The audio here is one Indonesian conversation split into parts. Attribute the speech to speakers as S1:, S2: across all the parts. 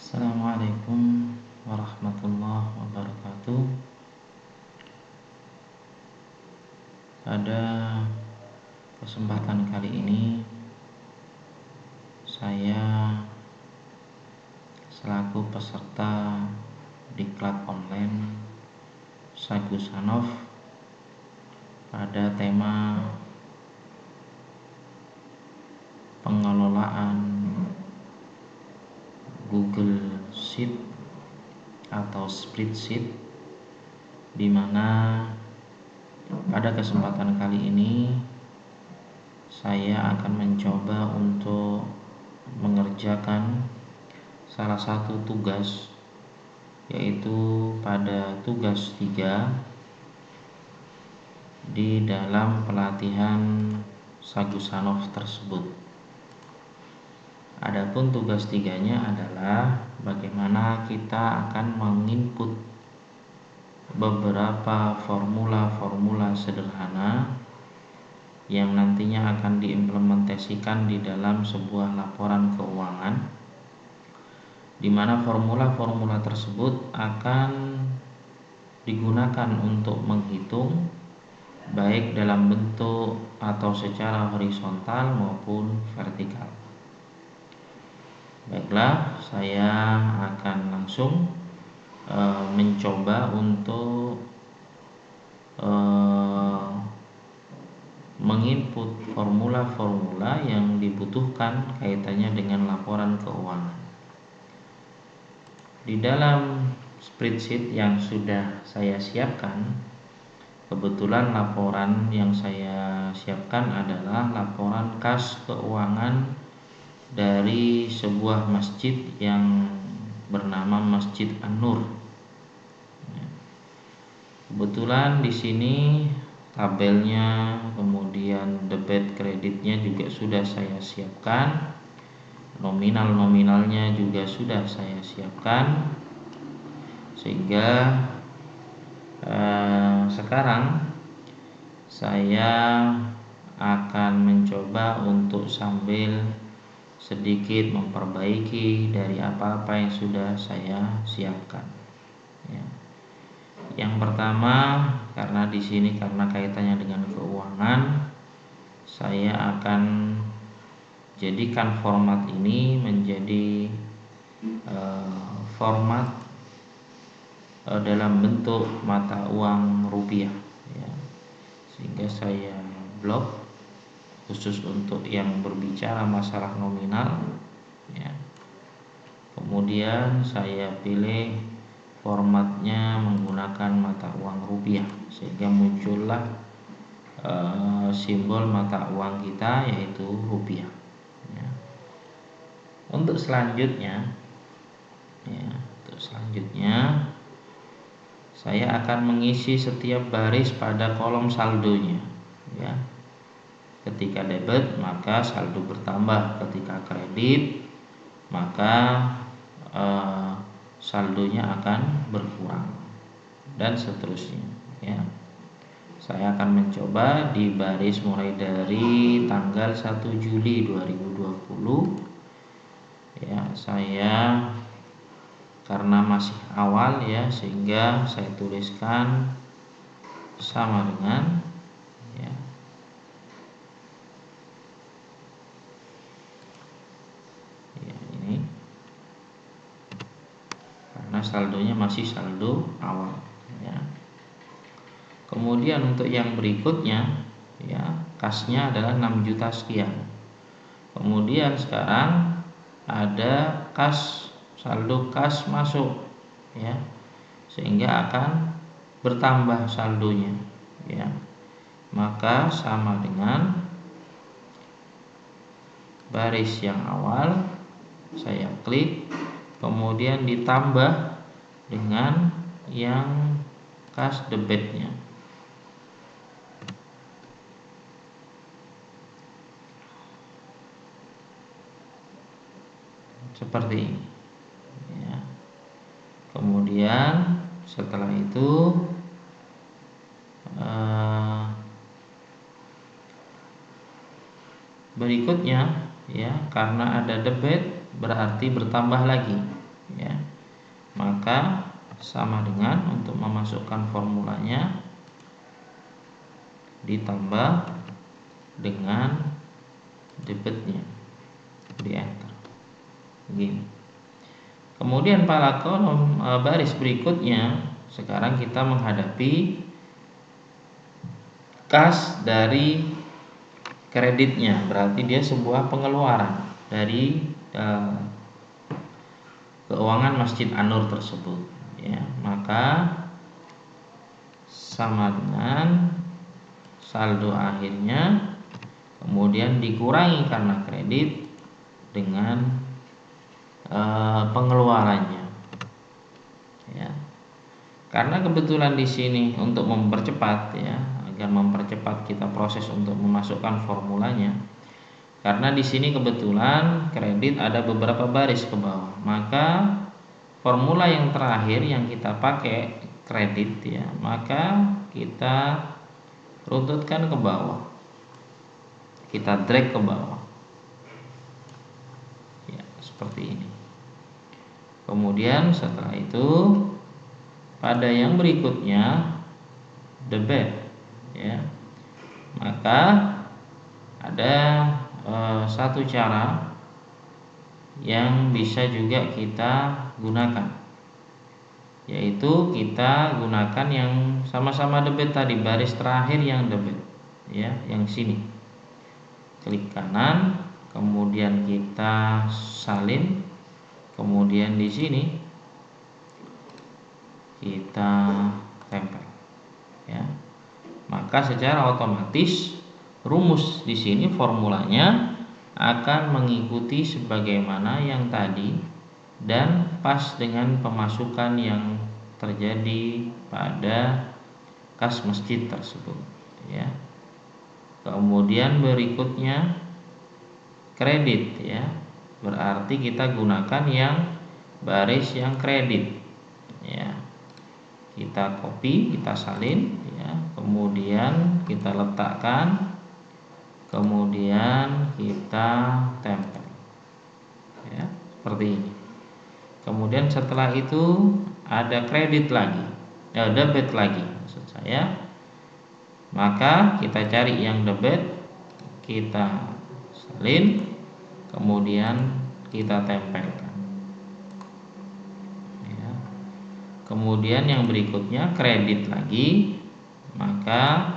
S1: Assalamualaikum warahmatullahi wabarakatuh. Pada kesempatan kali ini saya selaku peserta diklat online Sagusanov pada tema pengelolaan Google Sheet atau spreadsheet, di mana pada kesempatan kali ini saya akan mencoba untuk mengerjakan salah satu tugas, yaitu pada tugas 3 di dalam pelatihan Sagusanov tersebut. Adapun tugas 3-nya adalah bagaimana kita akan menginput beberapa formula-formula sederhana yang nantinya akan diimplementasikan di dalam sebuah laporan keuangan, di mana formula-formula tersebut akan digunakan untuk menghitung baik dalam bentuk atau secara horizontal maupun vertikal. Baiklah, saya akan langsung mencoba untuk menginput formula-formula yang dibutuhkan kaitannya dengan laporan keuangan. Di dalam spreadsheet yang sudah saya siapkan, kebetulan laporan yang saya siapkan adalah laporan kas keuangan dari sebuah masjid yang bernama Masjid An-Nur. Kebetulan di sini tabelnya, kemudian debit kreditnya juga sudah saya siapkan, nominal-nominalnya juga sudah saya siapkan, sehingga sekarang saya akan mencoba untuk sambil sedikit memperbaiki dari apa-apa yang sudah saya siapkan. Ya. Yang pertama, karena di sini karena kaitannya dengan keuangan, saya akan jadikan format ini menjadi format dalam bentuk mata uang rupiah, ya. Sehingga saya blok khusus untuk yang berbicara masalah nominal, ya. Kemudian saya pilih formatnya menggunakan mata uang rupiah, sehingga muncullah simbol mata uang kita, yaitu rupiah, ya. Untuk selanjutnya, saya akan mengisi setiap baris pada kolom saldonya, ya. Ketika debit maka saldo bertambah, ketika kredit maka saldonya akan berkurang, dan seterusnya, ya. Saya akan mencoba di baris mulai dari tanggal 1 Juli 2020, ya. Saya karena masih awal, ya, sehingga saya tuliskan sama dengan, ya, ini karena saldonya masih saldo awal, ya. Kemudian untuk yang berikutnya, ya, kasnya adalah 6 juta sekian. Kemudian sekarang ada saldo kas masuk, ya, sehingga akan bertambah saldonya, ya. Maka sama dengan baris yang awal, saya klik, kemudian ditambah dengan yang kas debitnya, seperti ini, ya. Kemudian setelah itu berikutnya, ya, karena ada debit berarti bertambah lagi, ya. Maka sama dengan untuk memasukkan formulanya ditambah dengan debitnya, di enter begini. Kemudian pada kolom baris berikutnya, sekarang kita menghadapi kas dari kreditnya, berarti dia sebuah pengeluaran dari keuangan Masjid An-Nur tersebut, ya. Maka sama dengan saldo akhirnya kemudian dikurangi karena kredit dengan pengeluarannya, ya. Karena kebetulan di sini untuk mempercepat, ya, agar mempercepat kita proses untuk memasukkan formulanya. Karena di sini kebetulan kredit ada beberapa baris ke bawah, maka formula yang terakhir yang kita pakai kredit, ya, maka kita runtutkan ke bawah, kita drag ke bawah, ya, seperti ini. Kemudian setelah itu pada yang berikutnya debit, ya, maka ada satu cara yang bisa juga kita gunakan, yaitu kita gunakan yang sama-sama debit tadi, baris terakhir yang debit, ya, yang sini. Klik kanan, kemudian kita salin, kemudian di sini kita tempel, ya. Maka secara otomatis rumus di sini formulanya akan mengikuti sebagaimana yang tadi dan pas dengan pemasukan yang terjadi pada kas masjid tersebut, ya. Kemudian berikutnya kredit, ya, berarti kita gunakan yang baris yang kredit, ya. Kita copy, kita salin, ya, kemudian kita letakkan, kemudian kita tempel, ya, seperti ini. Kemudian setelah itu ada kredit lagi, debit lagi maksud saya. Maka kita cari yang debit, kita salin, kemudian kita tempelkan, ya. Kemudian yang berikutnya kredit lagi, maka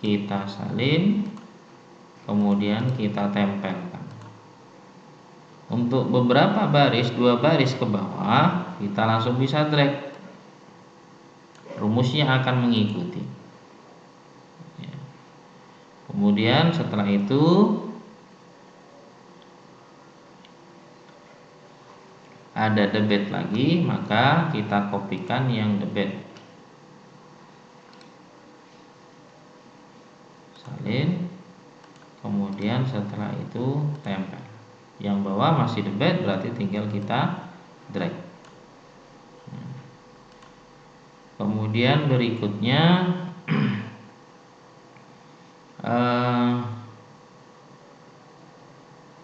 S1: kita salin, kemudian kita tempelkan. Untuk beberapa baris, 2 baris ke bawah, kita langsung bisa drag, rumusnya akan mengikuti, ya. Kemudian setelah itu ada debit lagi, maka kita kopikan yang debit, salin, kemudian setelah itu tempel. Yang bawah masih debit, berarti tinggal kita drag. Kemudian berikutnya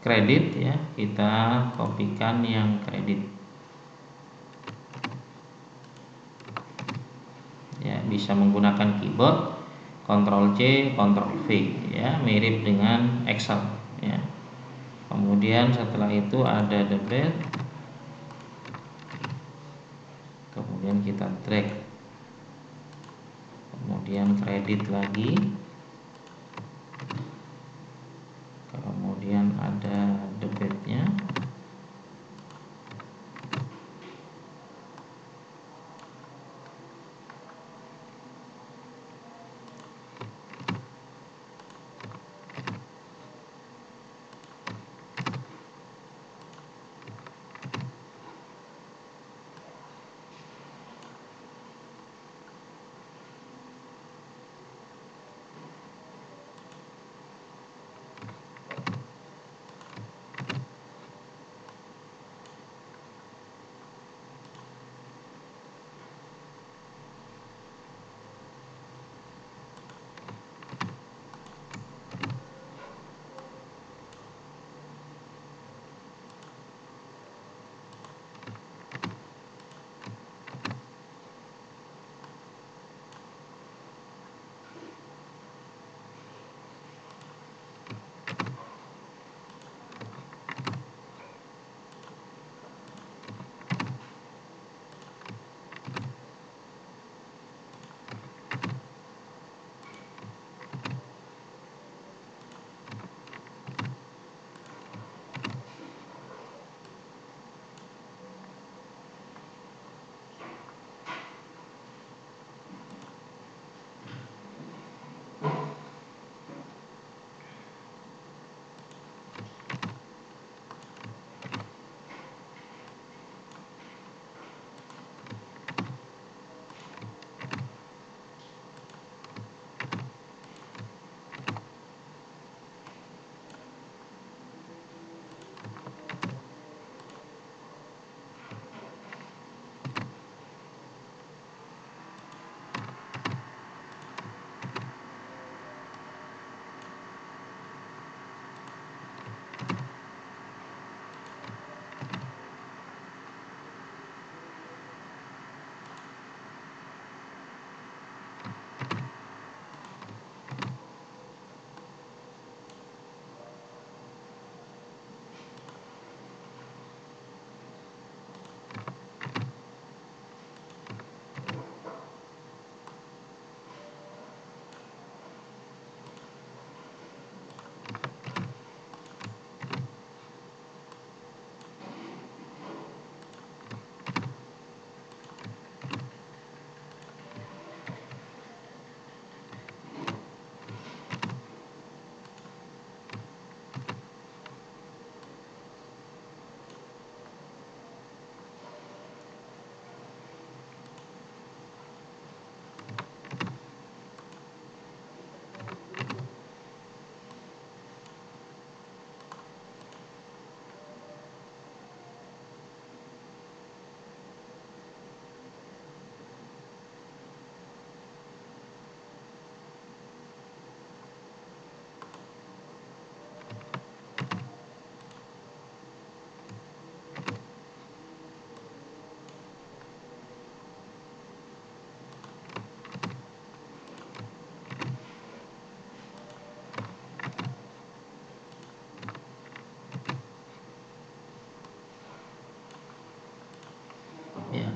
S1: kredit, ya, kita kopikan yang kredit, ya, bisa menggunakan keyboard Ctrl C, Ctrl V, ya, mirip dengan Excel, ya. Kemudian setelah itu ada debit, kemudian kita drag, kemudian kredit lagi, kemudian ada debitnya,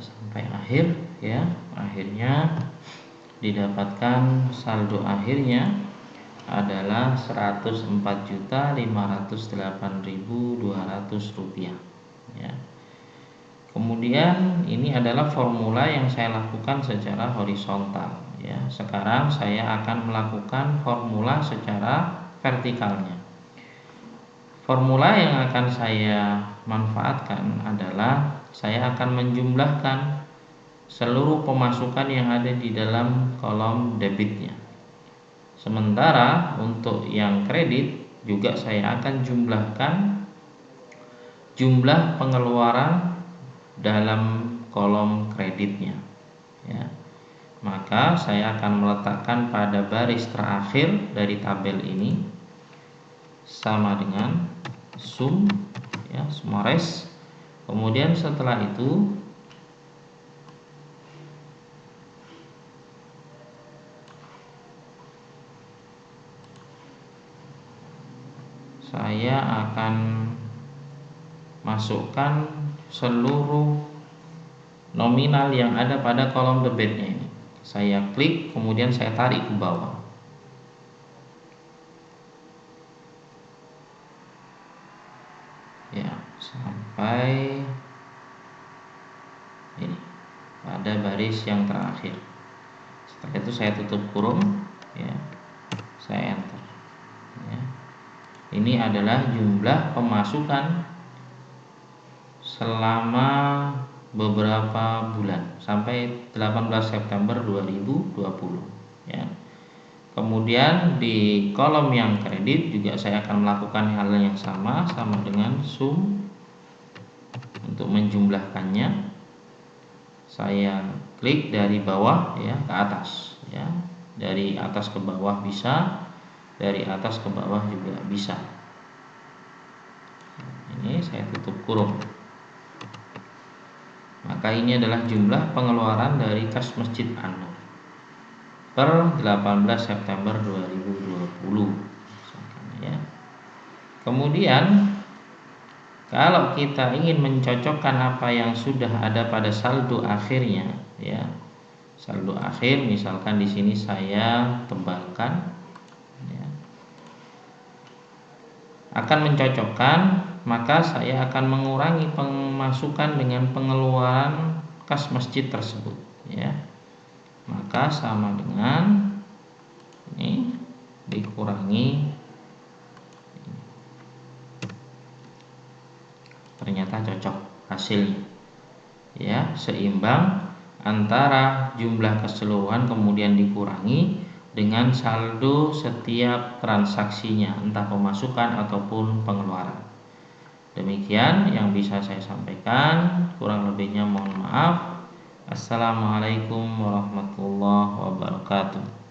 S1: sampai akhir ya. Akhirnya didapatkan saldo akhirnya adalah Rp104.508.200 ya. Kemudian ini adalah formula yang saya lakukan secara horizontal ya. Sekarang saya akan melakukan formula secara vertikalnya. Formula yang akan saya manfaatkan adalah saya akan menjumlahkan seluruh pemasukan yang ada di dalam kolom debitnya. Sementara untuk yang kredit juga saya akan jumlahkan jumlah pengeluaran dalam kolom kreditnya ya. Maka saya akan meletakkan pada baris terakhir dari tabel ini sama dengan sum ya, summaries. Kemudian setelah itu saya akan masukkan seluruh nominal yang ada pada kolom debitnya ini. Saya klik, kemudian saya tarik ke bawah. Ya, sampai ini pada baris yang terakhir. Setelah itu saya tutup kurung ya. Saya enter ya. Ini adalah jumlah pemasukan selama beberapa bulan sampai 18 September 2020 ya. Kemudian di kolom yang kredit juga saya akan melakukan hal yang sama dengan sum. Untuk menjumlahkannya saya klik dari bawah ya ke atas ya. Dari atas ke bawah bisa, dari atas ke bawah juga bisa. Ini saya tutup kurung. Maka ini adalah jumlah pengeluaran dari kas Masjid An-Nur per 18 September 2020 ya. Kemudian kalau kita ingin mencocokkan apa yang sudah ada pada saldo akhirnya ya. Saldo akhir misalkan di sini saya tebalkan ya. Akan mencocokkan, maka saya akan mengurangi pemasukan dengan pengeluaran kas masjid tersebut ya. Maka sama dengan ini dikurangi, ternyata cocok hasilnya ya, seimbang antara jumlah keseluruhan kemudian dikurangi dengan saldo setiap transaksinya, entah pemasukan ataupun pengeluaran. Demikian yang bisa saya sampaikan, kurang lebihnya mohon maaf. Assalamualaikum warahmatullahi wabarakatuh.